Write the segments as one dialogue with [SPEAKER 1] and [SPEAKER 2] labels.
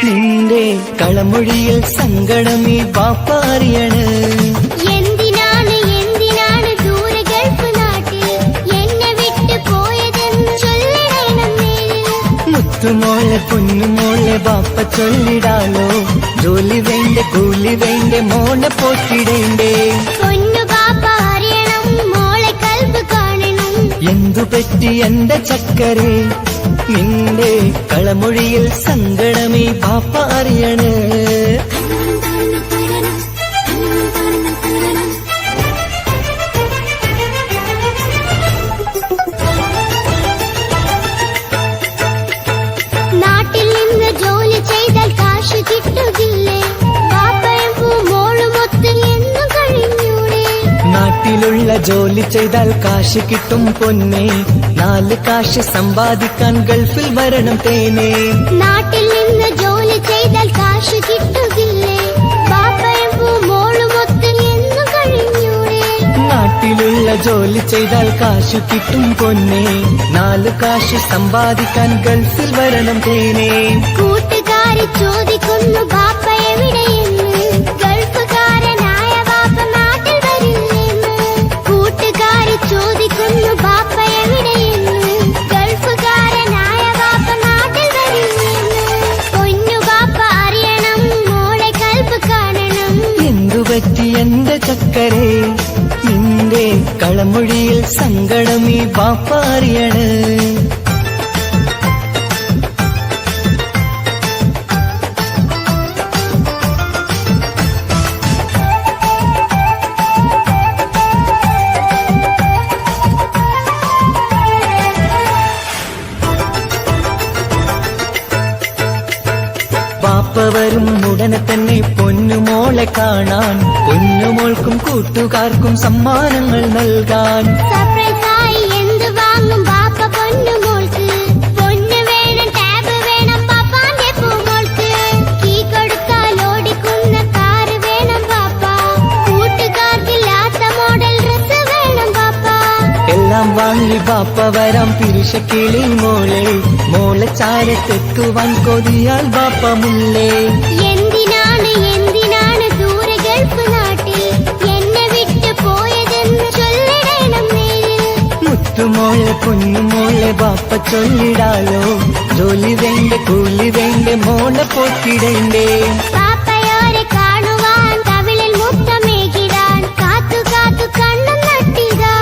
[SPEAKER 1] നിന്റെ കളമൊഴിയിൽ സങ്കടമീ ബാപ്പാറിയാണ്.
[SPEAKER 2] എന്തിനാണ് എന്തിനാണ് ദൂരെ ഗൾഫ് നാട്ടിൽ എന്നെ വിട്ട് പോയതെന്ന് ചൊല്ലിടണം നേരിൽ.
[SPEAKER 1] മുത്തുമോളെ പൊന്നുമോളെ ബാപ്പ ചൊല്ലിടാലോ. ജോലി വേണ്ട കൂലി വേണ്ട മോളെ പോറ്റിടേണ്ടേ.
[SPEAKER 2] പൊന്നു ബാപ്പ അറിയണം മോളെ കൽബ് കാണണം.
[SPEAKER 1] എന്തു പറ്റി എന്റെ ചക്കരെ നിന്റെ കളമൊഴിയിൽ സങ്കടമീ ബാപ്പ അറിയണ്.
[SPEAKER 2] നാട്ടിൽ നിന്ന് ജോലി ചെയ്താൽ കാശ് കിട്ടുകില്ലേ? ബാപ്പയും മോളുമൊത്ത് എന്നും കഴിഞ്ഞൂടെ?
[SPEAKER 1] നാട്ടിലുള്ള ജോലി ചെയ്താൽ കാശ് കിട്ടും പൊന്നെ. 4 കാശ് സമ്പാദിക്കാൻ ഗൾഫിൽ വരണം തേനെ.
[SPEAKER 2] നാട്ടിൽ നിന്ന് ജോലി ചെയ്താൽ കാശ് കിട്ടുകില്ലേ? ബാപ്പയും മോളുമൊത്ത് എന്നും കഴിഞ്ഞൂടെ?
[SPEAKER 1] നാട്ടിലുള്ള ജോലി ചെയ്താൽ കാശ് കിട്ടും പൊന്നെ. 4 കാശ് സമ്പാദിക്കാൻ ഗൾഫിൽ വരണം തേനെ.
[SPEAKER 2] കൂട്ടുകാരി ചോദിക്കുന്നു ബാപ്പ എവിടെയെന്ന്. ഗൾഫുകാരനായ ബാപ്പ നാട്ടിൽ വരില്ലെന്ന്. കൂട്ടുകാരി ചോദിക്കുന്നു ബാപ്പ എവിടെയെന്ന്. ഗൾഫുകാരനായ ബാപ്പ നാട്ടിൽ വരില്ലെന്ന്. പൊന്നു ബാപ്പ അറിയണം മോളെ കൽബ് കാണണം.
[SPEAKER 1] എന്തുപറ്റി എന്റെ ചക്കരെ നിന്റെ കളമൊഴിയിൽ സങ്കടമീ ബാപ്പ അറിയണ്. ബാപ്പ വരും ഉടനെ തന്നെ പൊന്നുമോളെ കാണാൻ. പൊന്നുമോൾക്കും കൂട്ടുകാർക്കും സമ്മാനങ്ങൾ നൽകാൻ.
[SPEAKER 2] സർപ്രൈസായി എന്ത് വാങ്ങും ബാപ്പ പൊന്നുമോൾക്ക്? പൊന്നു വേണം, ടാബ് വേണം പാപ്പാന്റെ പൂമോൾക്ക്. കീ കൊടുത്താൽ ഓടിക്കുന്ന കാറ് വേണം ബാപ്പ. കൂട്ടുകാർക്കില്ലാത്ത മോഡൽ ഡ്രസ് വേണം ബാപ്പ.
[SPEAKER 1] എല്ലാം വാങ്ങി ബാപ്പ വരാം പിരിശക്കിളി മോളെ. മോളെ ചാരത്തെത്തുവാൻ കൊതിയാൽ ബാപ്പ മുല്ലേ.
[SPEAKER 2] എന്തിനാണ് എന്തിനാണ് ദൂരെ ഗൾഫ് നാട്ടിൽ എന്നെ വിട്ട് പോയതെന്ന് ചൊല്ലിടണം നേരിൽ.
[SPEAKER 1] മുത്തുമോളെ പൊന്നുമോളെ ബാപ്പ ചൊല്ലിടാലോ. ജോലി വേണ്ട കൂലി വേണ്ട മോളെ പോറ്റിടേണ്ടേ.
[SPEAKER 2] പാപ്പയോരെ കാണുവാൻ കവിളിൽ മുത്തമേകിടാൻ കാത്തു കാത്തു കണ്ണും നട്ടിതാ.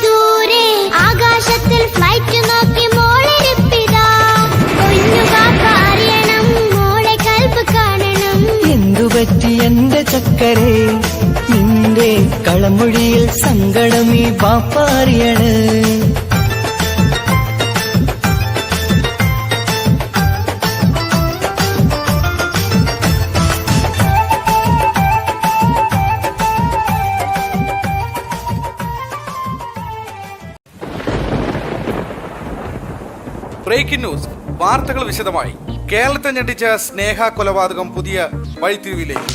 [SPEAKER 2] ദൂരെ ആകാശത്തിൽ ഫ്ലൈറ്റ് നോക്കി മോളിരിപ്പിതാ. പൊന്നു ബാപ്പ അറിയണം മോളെ കൽബ് കാണണം.
[SPEAKER 1] എന്തുപറ്റി എന്റെ ചക്കരെ നിന്റെ കളമൊഴിയിൽ സങ്കടമീ ബാപ്പ അറിയണ്.
[SPEAKER 3] Breaking news. വാർത്തകൾ വിശദമായി. കേരളത്തെ ഞെട്ടിച്ച സ്നേഹ കൊലപാതകം പുതിയ വഴിത്തിരിവിലേക്ക്.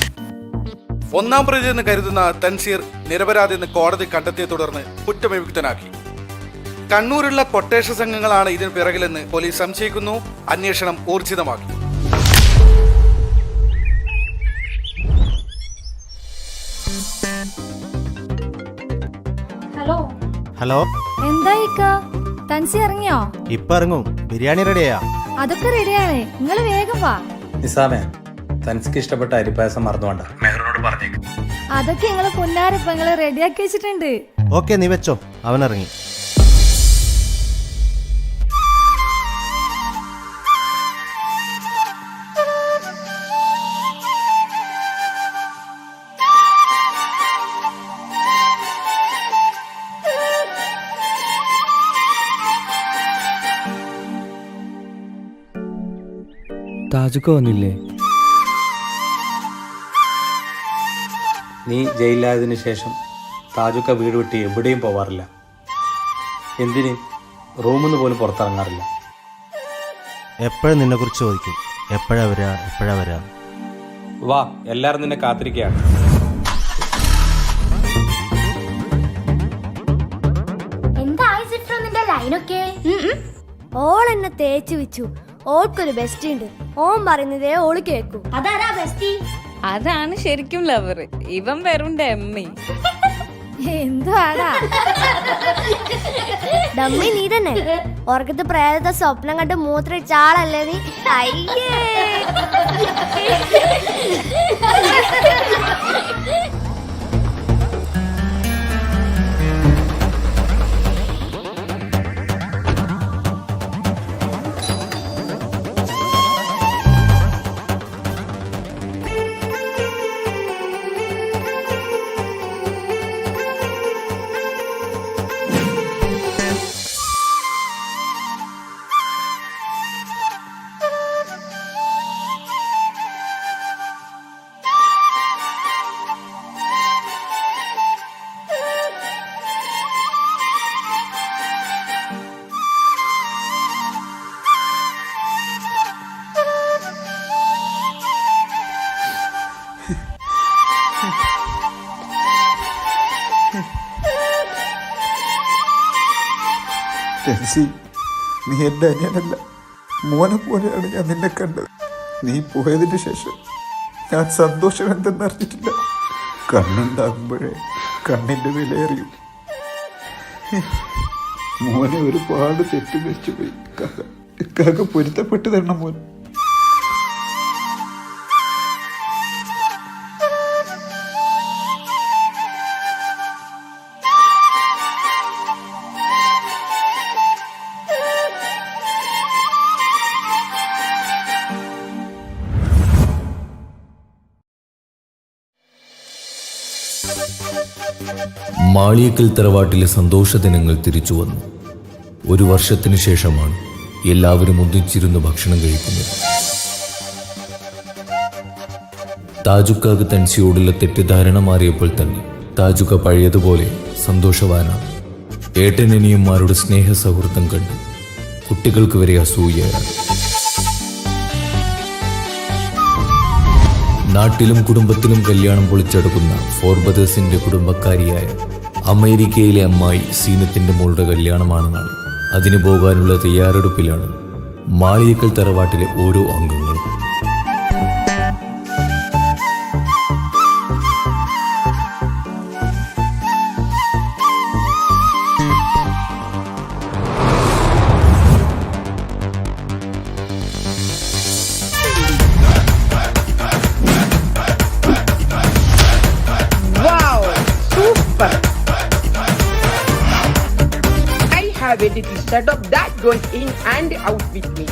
[SPEAKER 3] 1-ാം പ്രതി എന്ന് കരുതുന്ന തൻസീർ നിരപരാധിയെന്ന് കോടതി കണ്ടെത്തിയെ തുടർന്ന് കുറ്റവിമുക്തനാക്കി. കണ്ണൂരുള്ള കൊട്ടേഷൻ സംഘങ്ങളാണ് ഇതിന് പിറകിലെന്ന് പോലീസ് സംശയിക്കുന്നു. അന്വേഷണം ഊർജിതമാക്കി.
[SPEAKER 4] ഹലോ,
[SPEAKER 5] എന്തായിക്ക തൻസി ഇറങ്ങിയോ?
[SPEAKER 4] ഇപ്പൊ ഇറങ്ങും. ബിരിയാണി റെഡിയാ?
[SPEAKER 5] അതൊക്കെ റെഡിയാണ്, നിങ്ങൾ വേഗം വാ.
[SPEAKER 6] നിസാമേ, തനിക്ക് ഇഷ്ടപ്പെട്ട അരിപ്പായസം മറന്നുകൊണ്ട മെഹറിനോട് പറഞ്ഞേക്ക്.
[SPEAKER 5] അതൊക്കെ നിങ്ങള് പൊന്നാരപ്പ നിങ്ങള് റെഡിയാക്കി വെച്ചിട്ടുണ്ട്.
[SPEAKER 4] ഓക്കെ, നീ വെച്ചോ. അവൻ ഇറങ്ങി.
[SPEAKER 7] താജുക്ക് വന്നില്ലേ?
[SPEAKER 6] നീ ജയിലിലായതിനു ശേഷം താജുക്ക വീട് വിട്ട് എവിടെയും പോവാറില്ല. എന്തിന് റൂമിൽ നിന്ന് പോലും പുറത്തിറങ്ങാറില്ല.
[SPEAKER 4] എപ്പോഴും നിന്നെ കുറിച്ച് ചോദിക്കും. എപ്പോഴാ വരാ?
[SPEAKER 6] വാ, എല്ലാരും നിന്നെ കാത്തിരിക്കുകയാണ്.
[SPEAKER 5] ഓൾ എന്നെ തേച്ചു വെച്ചു. ഓൾക്കൊരു ബെസ്റ്റ് ഉണ്ട്.
[SPEAKER 2] ഓൻ പറയുന്നതേ ഓള് കേക്കും. അതാരാ ബെസ്റ്റി?
[SPEAKER 8] അതാണ് ശരിക്കും ലവർ. ഇവൻ വെറും ഡമ്മി.
[SPEAKER 5] എന്തുവാടാ
[SPEAKER 2] ഡമ്മി നീ തന്നെ. ഓർക്കത്ത് പ്രേതത്തെ സ്വപ്നം കണ്ട് മൂത്രയിച്ച ആളല്ലേ നീ? അയ്യേ
[SPEAKER 9] ടെൻസി, നീ എൻ്റെ അനിയനല്ല, മോനെ പോലെയാണ് ഞാൻ നിന്നെ കണ്ടത്. നീ പോയതിന് ശേഷം ഞാൻ സന്തോഷം എന്തെന്നറിഞ്ഞിട്ടില്ല. കണ്ണുണ്ടാകുമ്പോഴേ കണ്ണിൻ്റെ വിലയറിയും. മോനെ ഒരുപാട് തെറ്റുവെച്ചു പോയി. കാക്ക പൊരുത്തപ്പെട്ട് തരണം മോൻ.
[SPEAKER 10] മാളിയേക്കൽ തറവാട്ടിലെ സന്തോഷ ദിനങ്ങൾ തിരിച്ചു വന്നു. ഒരു വർഷത്തിനു ശേഷമാണ് എല്ലാവരും ഒന്നിച്ചിരുന്ന് ഭക്ഷണം കഴിക്കുന്നത്. താജുക്കാക്ക് തൻസിയോടുള്ള തെറ്റിദ്ധാരണ മാറിയപ്പോൾ തന്നെ താജുക്ക പഴയതുപോലെ സന്തോഷവാനാണ്. ഏട്ടനനിയന്മാരുടെ സ്നേഹ സൗഹൃദം കണ്ട് കുട്ടികൾക്ക് വരെ അസൂയയാണ്. നാട്ടിലും കുടുംബത്തിലും കല്യാണം പൊളിച്ചെടുക്കുന്ന ഫോർബദേഴ്സിന്റെ കുടുംബക്കാരിയായ അമേരിക്കയിലെ അമ്മായി സീനത്തിന്റെ മോളുടെ കല്യാണമാണെന്നാണ്. അതിന് പോകാനുള്ള തയ്യാറെടുപ്പിലാണ് മാളിയേക്കൽ തറവാട്ടിലെ ഓരോ അംഗങ്ങളും.
[SPEAKER 11] A little setup that goes in and out with me.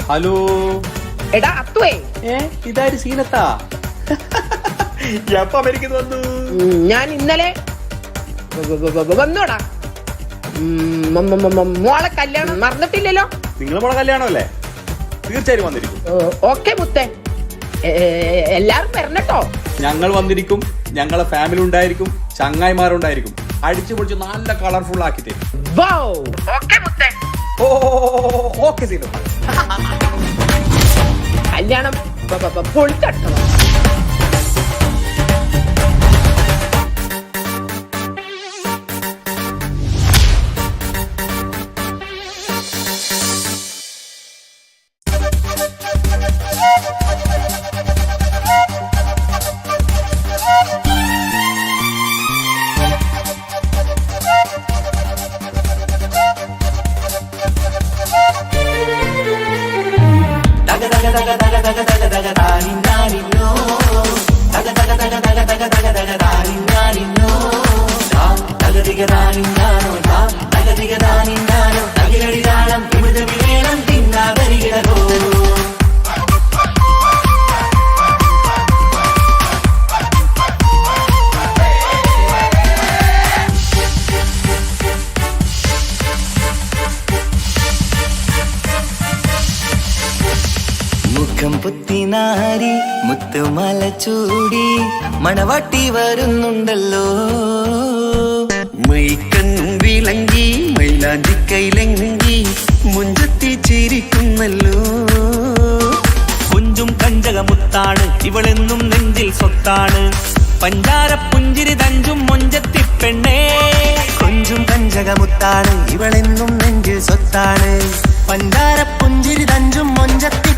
[SPEAKER 6] Hello
[SPEAKER 11] എടാ അത്തുവേ,
[SPEAKER 6] ഇതാര് സീനത്താ? എപ്പോ അമേരിക്കയിൽ വന്നു?
[SPEAKER 11] ഞാൻ ഇന്നലെ വന്നോടാ. മോളെ കല്യാണം മറന്നിട്ടില്ലല്ലോ?
[SPEAKER 6] നിങ്ങളെ മോളെ കല്യാണമല്ലേ? തീർച്ചയായും വന്നിരിക്കും.
[SPEAKER 11] ഓക്കെ മുത്തേ, എല്ലാരും വരണട്ടോ.
[SPEAKER 6] ഞങ്ങൾ വന്നിരിക്കും. ഞങ്ങളെ ഫാമിലി ഉണ്ടായിരിക്കും, ചങ്ങായിമാരുണ്ടായിരിക്കും. അടിച്ചു പൊളിച്ച് നല്ല കളർഫുൾ ആക്കി തരും.
[SPEAKER 11] ഓക്കെ മുത്തേ.
[SPEAKER 6] ഓക്കെ സീനോ.
[SPEAKER 11] കല്യാണം പൊളിച്ചട്ടോ.
[SPEAKER 1] മുഖം പുത്തിനാരി മുത്തുമാല ചൂടി മണവാട്ടി വരുന്നുണ്ടല്ലോ. മൈക്കണ്ണും വിളങ്ങി മൈലാഞ്ചി കൈലങ്കി മുഞ്ചത്തി ചിരിക്കുന്നല്ലോ.
[SPEAKER 12] കുഞ്ചും കഞ്ചകമുത്താണ് ഇവളെന്നും നെഞ്ചിൽ സ്വത്താണ്. പഞ്ചാര പുഞ്ചിരി തഞ്ചും മൊഞ്ചത്തി പെണ്ണേ.
[SPEAKER 1] കൊഞ്ചും കഞ്ചകമുത്താണ് ഇവളെന്നും നെഞ്ചിൽ സ്വത്താണ്. പഞ്ചാര പുഞ്ചിരി തഞ്ചും മൊഞ്ചത്തി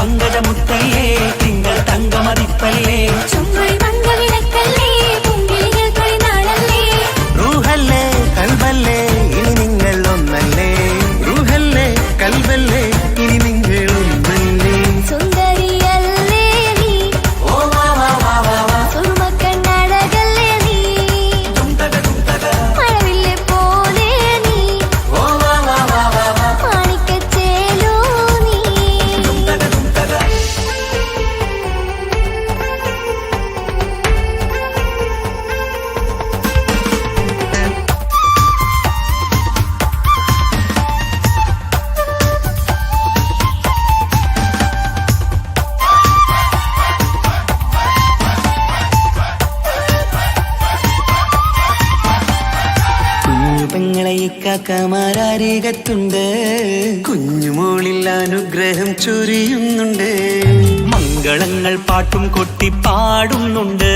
[SPEAKER 12] പങ്കജമുത്തല്ലേ തിങ്കൾ തങ്കമതിപ്പല്ലേ റൂഹല്ലേ കൽബല്ലേ ഇനി നിങ്ങൾ ഒന്നല്ലേ റൂഹല്ലേ കൽബല്ലേ ഇനി നിങ്ങൾ ഒന്നല്ലേ
[SPEAKER 2] സുന്ദരിയല്ലേ നീ
[SPEAKER 12] ഓ വാ വാ വാ വാ വാ
[SPEAKER 2] സുറുമക്കണ്ണഴകല്ലേ നീ മഴവില്ലെ പോലെ നീ
[SPEAKER 12] ഓ വാ വാ വാ വാ വാ
[SPEAKER 2] മാണിക്കച്ചേലോ നീ
[SPEAKER 12] കുഞ്ഞു പെങ്ങളെ ഇക്കാക്കമാരാരികത്തുണ്ട് കുഞ്ഞുമോളിൽ അനുഗ്രഹം ചൊരിയുന്നുണ്ട് മംഗളങ്ങൾ പാട്ടും കൊട്ടി പാടുന്നുണ്ട്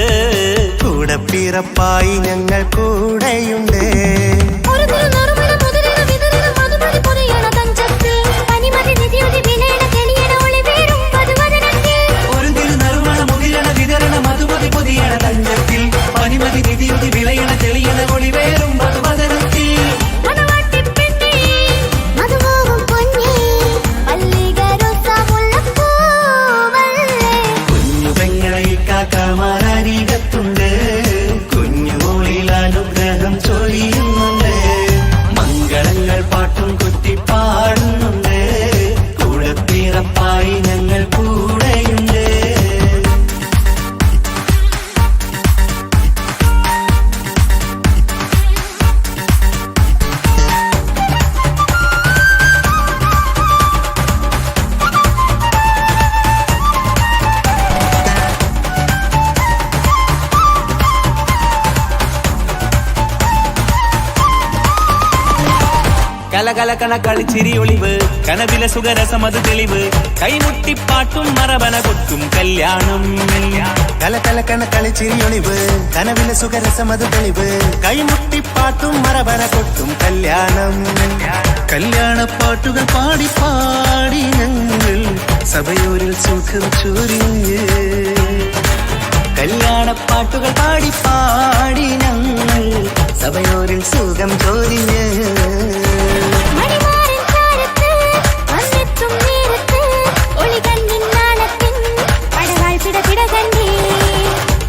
[SPEAKER 12] കൂടെ പിറപ്പായി ഞങ്ങൾ കൂടെയുണ്ട്
[SPEAKER 2] ഒരു തിരുനറുമണ മുതിരണ വിതരണ മധുമതി പൊതിയണ തഞ്ചത്തിൽ പനിമതി നിധിയുതി വിലയണ തെളിയണ ഒളി വീഴും മധുവദനത്തിൽ
[SPEAKER 12] ഒരു തിരുനറുമണ മുതിരണ വിതരണ മധുമതി പൊതിയണ തഞ്ചത്തിൽ പനിമതി നിധിയുതി വിളയണ തെളിയണ ഒളിവേറും മധുവദനത്തിൽ
[SPEAKER 2] മണവാട്ടിപ്പെണ്ണേ മധുമോഹം പൊന്നേ മല്ലികരൊത്ത മുല്ലപ്പൂവല്ലേ
[SPEAKER 12] കുഞ്ഞു പെങ്ങളെ കാക്കമാരികത്തുണ്ട് കുഞ്ഞുമോളിൽ അനുഗ്രഹം ചൊരിയുന്നുണ്ട് മംഗളങ്ങൾ പാട്ടും കുത്തി പാടുന്നുണ്ട് കൂടെ പിറപ്പായി ഞങ്ങൾ കൂടെയുണ്ട് കലകലകണ കളിച്ചിരി ഒളിവ് കനവിലെ സുഖരസമത് തെളിവ് കൈമുട്ടിപ്പാട്ടും മറവന കൊട്ടും കല്യാണം കലകലകണ കളിച്ചിരി ഒളിവ് കനവിലെ സുഖരസമത് തെളിവ് കൈമുട്ടിപ്പാട്ടും മറവന കൊട്ടും കല്യാണം കല്യാണപ്പാട്ടുകൾ പാടി പാടി ഞങ്ങൾ സഭയോരിൽ സുഖം ചൊരിഞ്ഞ് കല്യാണപ്പാട്ടുകൾ പാടി പാടി ഞങ്ങൾ സഭയോരിൽ സുഖം ചൊരിഞ്ഞ്
[SPEAKER 2] മണിമാരൻ ചാരത്ത് വന്നെത്തും നേരത്ത് ഒളികണ്ണിൻ നാണത്തിൻ പടവാൾ പിടപിട കണ്ടേ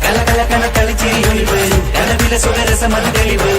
[SPEAKER 12] കലകലകണ കളിച്ചിരി ഒളിവ് കനവിലെ സുഖരസമത് തെളിവ്